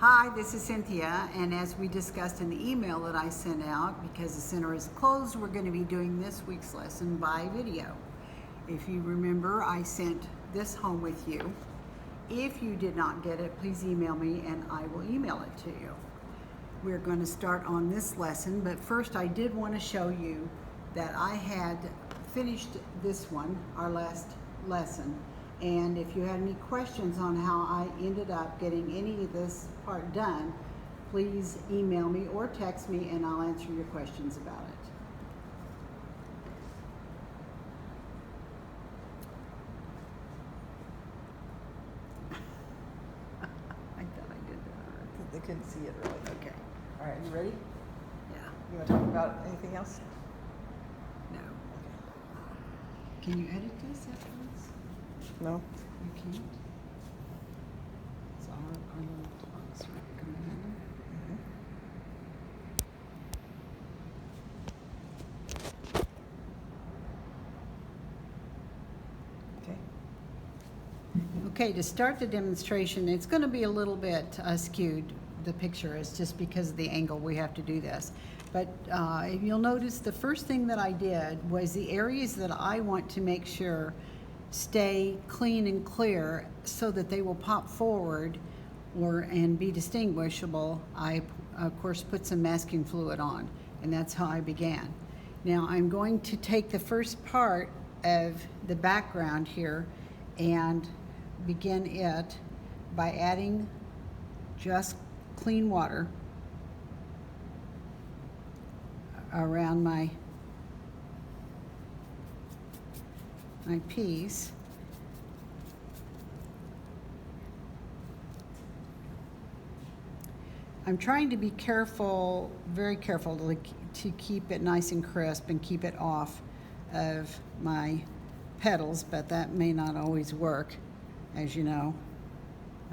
Hi, this is Cynthia, and as we discussed in the email that I sent out, because the center is closed, we're going to be doing this week's lesson by video. If you remember, I sent this home with you. If you did not get it, please email me and I will email it to you. We're going to start on this lesson, but first I did want to show you that I had finished this one, our last lesson. And if you had any questions on how I ended up getting any of this part done, please email me or text me and I'll answer your questions about it. I thought I did that already. They couldn't see it really. Okay. All right, you ready? Yeah. You want to talk about anything else? No. Can you edit this afterwards? No. You can't? So our little box right come in. Okay. Okay, to start the demonstration, it's going to be a little bit skewed, the picture is, just because of the angle we have to do this. But you'll notice the first thing that I did was the areas that I want to make sure stay clean and clear so that they will pop forward and be distinguishable. I, of course, put some masking fluid on, and that's how I began. Now I'm going to take the first part of the background here and begin it by adding just clean water around my piece. I'm trying to be careful, very careful to keep it nice and crisp and keep it off of my petals, but that may not always work, as you know.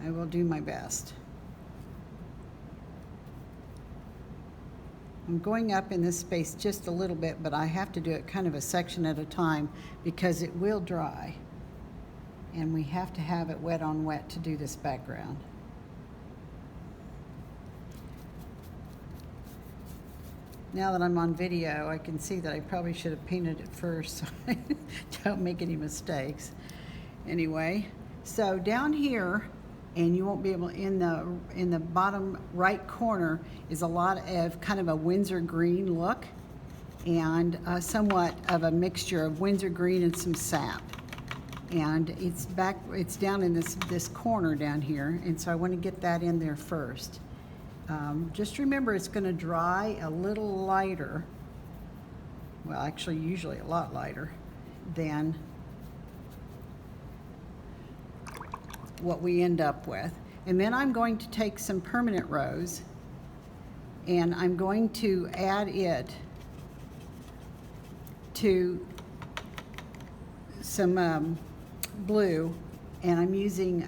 I will do my best. I'm going up in this space just a little bit, but I have to do it kind of a section at a time because it will dry. And we have to have it wet on wet to do this background. Now that I'm on video, I can see that I probably should have painted it first so I don't make any mistakes. Anyway, so down here, and you won't be able, in the bottom right corner is a lot of kind of a Windsor green look, and somewhat of a mixture of Windsor green and some sap. And it's down in this corner down here, and so I want to get that in there first. Just remember, it's going to dry a little lighter, well, actually usually a lot lighter than what we end up with. And then I'm going to take some permanent rose and I'm going to add it to some blue, and I'm using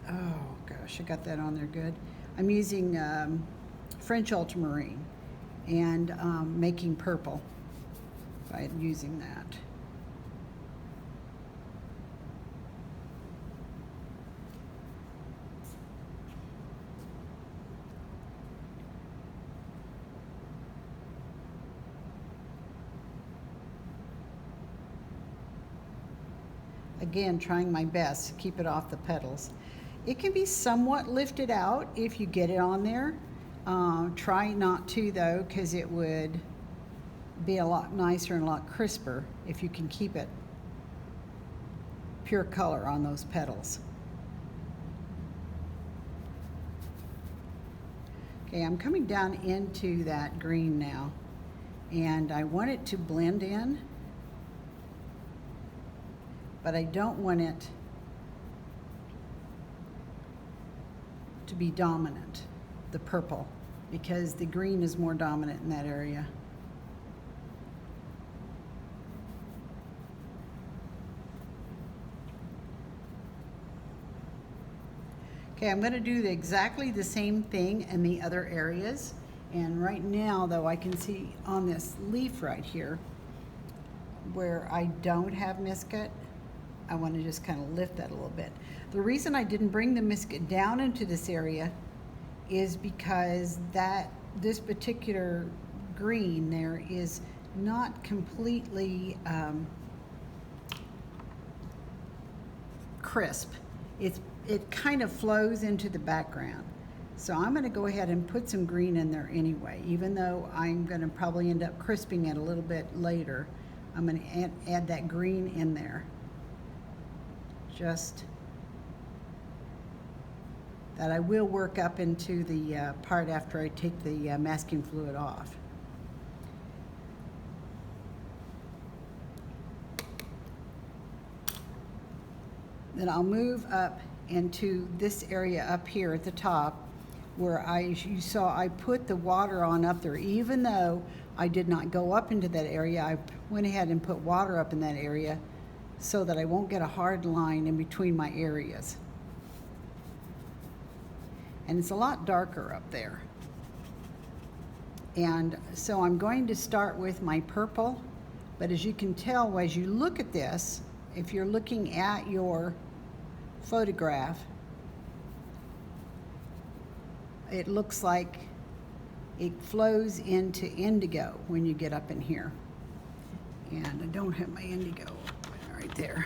oh gosh, I got that on there good. I'm using French ultramarine and making purple by using that. Again, trying my best to keep it off the petals. It can be somewhat lifted out if you get it on there. Try not to though, because it would be a lot nicer and a lot crisper if you can keep it pure color on those petals. Okay, I'm coming down into that green now, and I want it to blend in, but I don't want it to be dominant, the purple, because the green is more dominant in that area. Okay, I'm going to do exactly the same thing in the other areas, and right now though I can see on this leaf right here where I don't have miscut, I want to just kind of lift that a little bit. The reason I didn't bring the biscuit down into this area is because this particular green there is not completely crisp. It kind of flows into the background. So I'm going to go ahead and put some green in there anyway, even though I'm going to probably end up crisping it a little bit later. I'm going to add that green in there. Just that I will work up into the part after I take the masking fluid off. Then I'll move up into this area up here at the top where you saw I put the water on up there. Even though I did not go up into that area, I went ahead and put water up in that area so that I won't get a hard line in between my areas. And it's a lot darker up there. And so I'm going to start with my purple, but as you can tell, as you look at this, if you're looking at your photograph, it looks like it flows into indigo when you get up in here. And I don't have my indigo right there.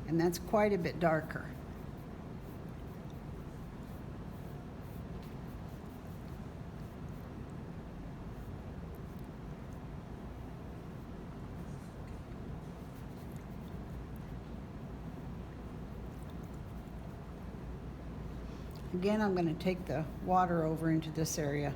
And that's quite a bit darker. Again, I'm going to take the water over into this area.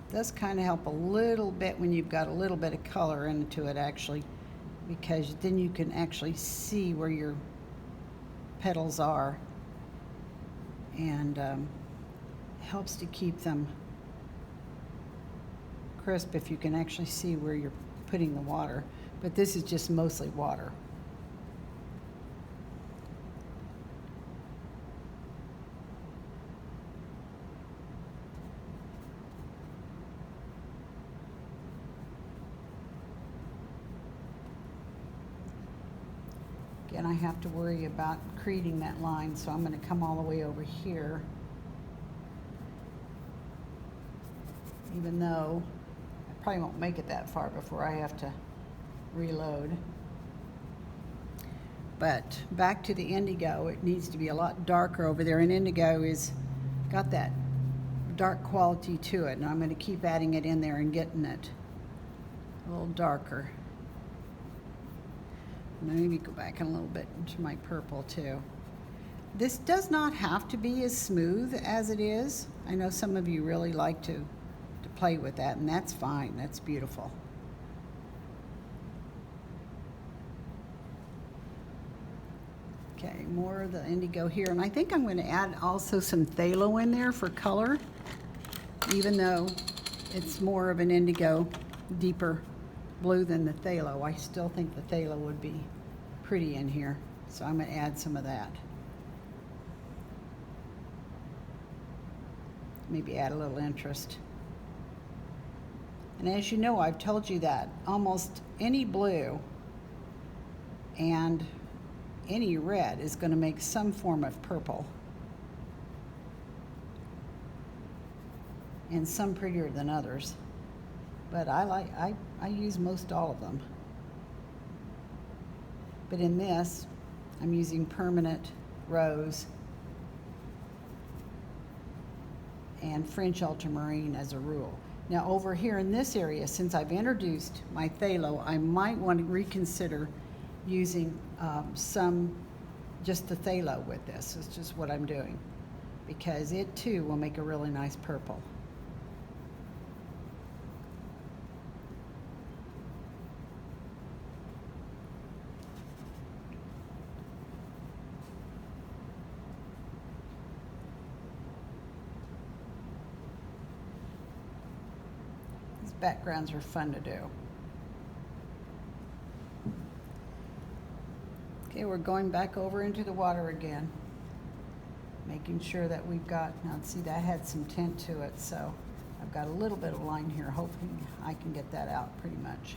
It does kind of help a little bit when you've got a little bit of color into it, actually, because then you can actually see where your petals are, and helps to keep them crisp if you can actually see where you're putting the water. But this is just mostly water. Again, I have to worry about creating that line, so I'm going to come all the way over here, even though I probably won't make it that far before I have to reload. But back to the indigo, it needs to be a lot darker over there, and indigo is got that dark quality to it, and I'm going to keep adding it in there and getting it a little darker. Maybe go back a little bit into my purple too. This does not have to be as smooth as it is. I know some of you really like to play with that, and that's fine. That's beautiful. Okay, more of the indigo here, and I think I'm going to add also some phthalo in there for color, even though it's more of an indigo, deeper blue than the phthalo. I still think the phthalo would be pretty in here, so I'm going to add some of that. Maybe add a little interest. And as you know, I've told you that almost any blue and any red is going to make some form of purple, and some prettier than others. But I use most all of them. But in this, I'm using permanent rose and French ultramarine as a rule. Now over here in this area, since I've introduced my phthalo, I might want to reconsider using just the phthalo with this. It's just what I'm doing, because it too will make a really nice purple. Backgrounds are fun to do. Okay, we're going back over into the water again. Making sure that we've got, now see that had some tint to it, so I've got a little bit of line here, hoping I can get that out pretty much.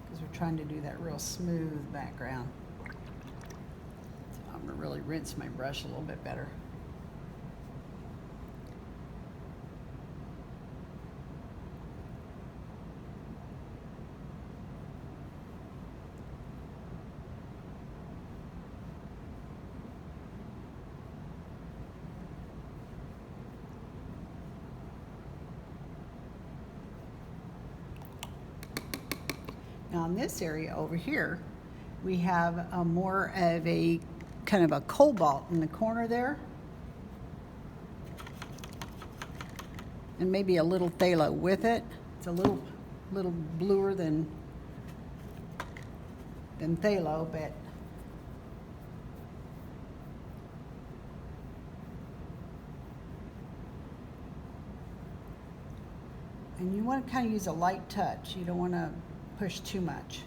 Because we're trying to do that real smooth background. So I'm gonna really rinse my brush a little bit better. Now in this area over here, we have a more of a kind of a cobalt in the corner there. And maybe a little phthalo with it. It's a little bluer than phthalo, but and you want to kind of use a light touch. You don't want to push too much.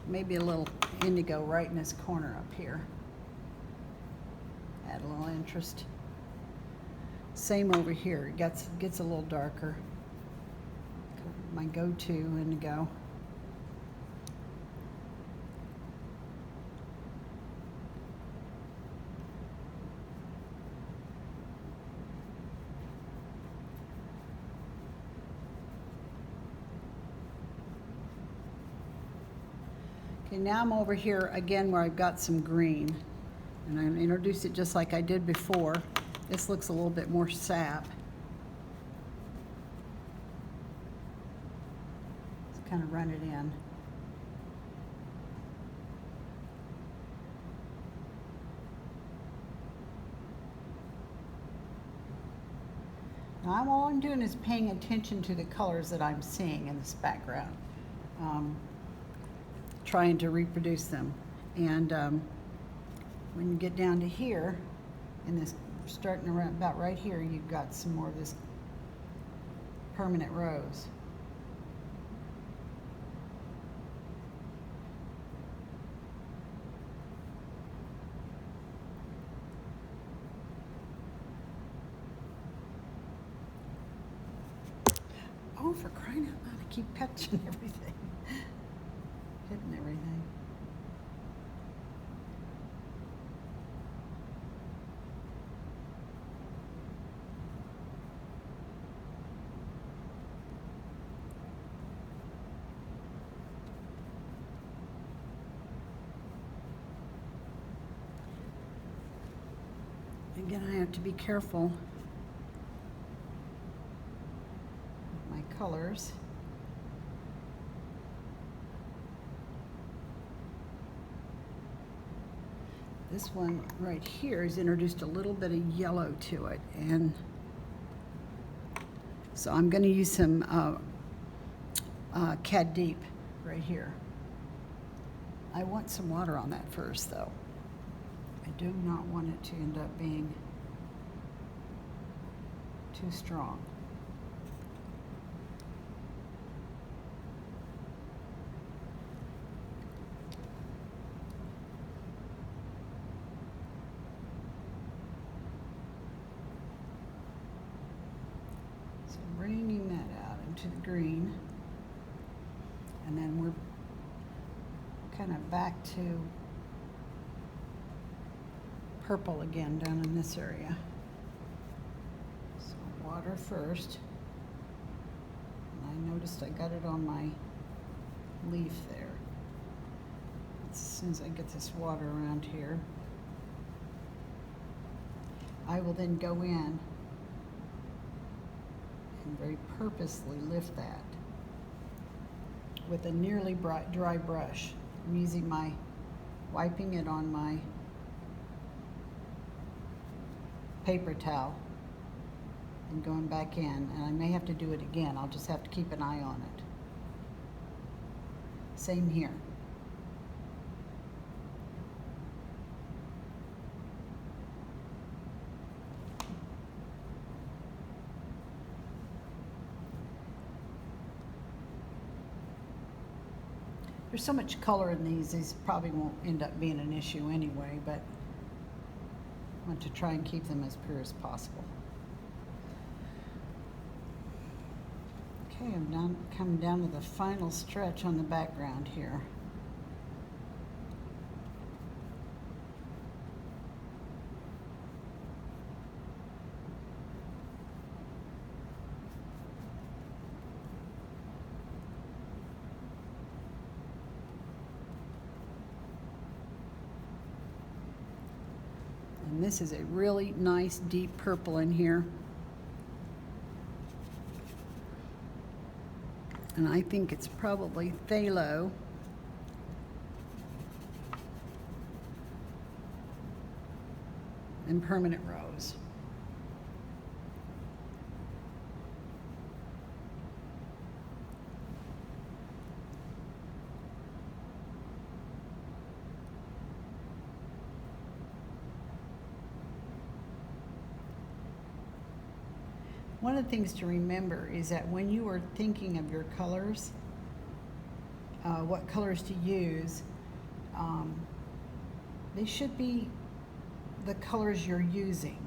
Maybe a little indigo right in this corner up here. Add a little interest. Same over here. It gets a little darker. My go-to indigo. Okay, now I'm over here again where I've got some green, and I'm going to introduce it just like I did before. This looks a little bit more sap. Just kind of run it in. Now all I'm doing is paying attention to the colors that I'm seeing in this background. Trying to reproduce them. And when you get down to here, in this, starting around about right here, you've got some more of this permanent rose. Oh, for crying out loud, I keep catching everything. Hitting everything. Again, I have to be careful with my colors. This one right here has introduced a little bit of yellow to it, and so I'm going to use some Cad Deep right here. I want some water on that first, though. I do not want it to end up being too strong. So bringing that out into the green, and then we're kind of back to purple again down in this area. So water first. And I noticed I got it on my leaf there. As soon as I get this water around here, I will then go in and very purposely lift that with a nearly dry brush. I'm using wiping it on my paper towel and going back in, and I may have to do it again. I'll just have to keep an eye on it. Same here. There's so much color in these probably won't end up being an issue anyway, but I want to try and keep them as pure as possible. Okay, I'm coming down to the final stretch on the background here. And this is a really nice deep purple in here. And I think it's probably phthalo. And permanent rose. One of the things to remember is that when you are thinking of your colors, what colors to use, they should be the colors you're using.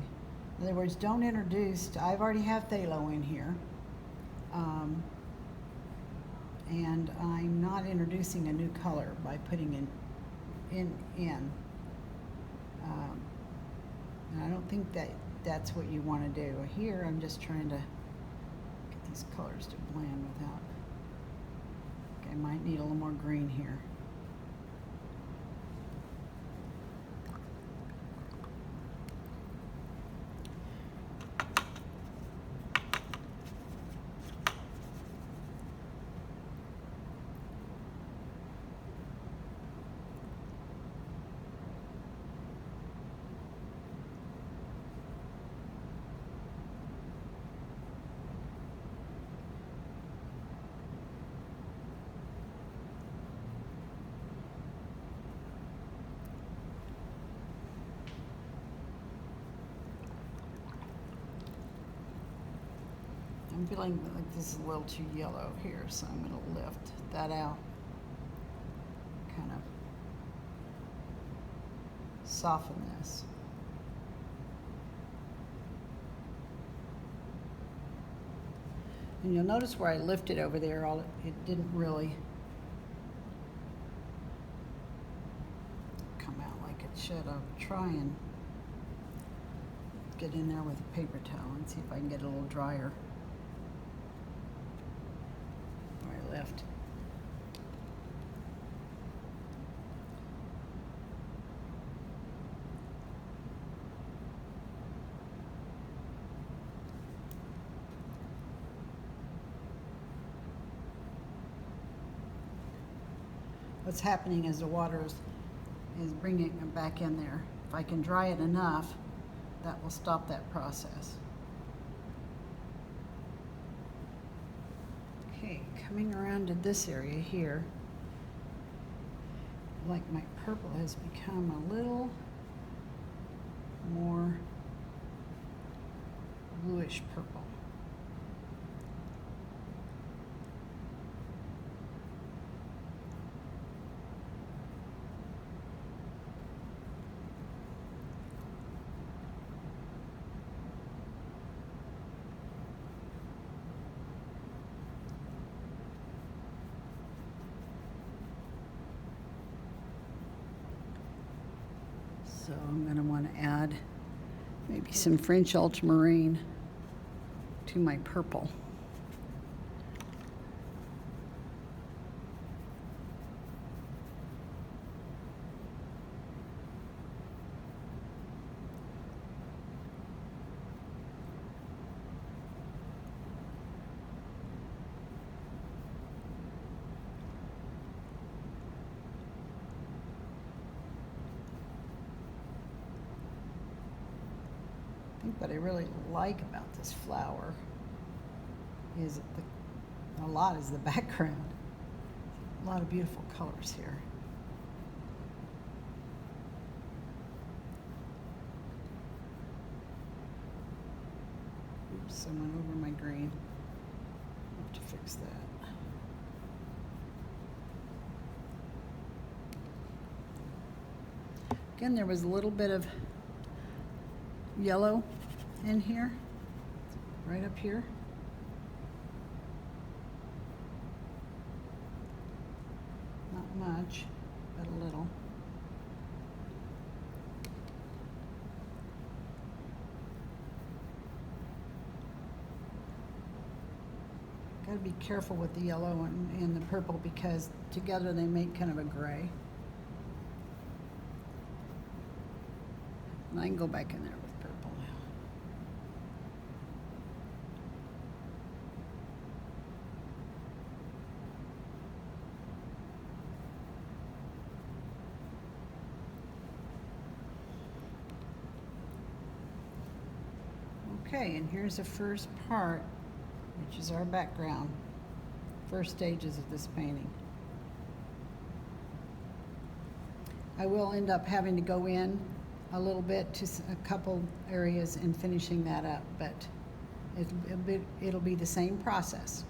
In other words, don't introduce, I've already have phthalo in here, and I'm not introducing a new color by putting in. And I don't think that that's what you want to do. Here, I'm just trying to get these colors to blend without. Okay, I might need a little more green here. I'm feeling like this is a little too yellow here, so I'm going to lift that out. Kind of soften this. And you'll notice where I lifted over there, it didn't really come out like it should. I'll try and get in there with a paper towel and see if I can get it a little drier. Left. What's happening is the water is bringing it back in there. If I can dry it enough, that will stop that process. Okay, coming around to this area here, like my purple has become a little more bluish purple. So I'm going to want to add maybe some French ultramarine to my purple. What I really like about this flower is a lot is the background. A lot of beautiful colors here. Oops, I went over my green. I have to fix that. Again, there was a little bit of yellow in here, right up here. Not much, but a little. Gotta be careful with the yellow and the purple because together they make kind of a gray. And I can go back in there with purple now. Okay, and here's the first part, which is our background, first stages of this painting. I will end up having to go in a little bit to a couple areas and finishing that up, but it'll be the same process.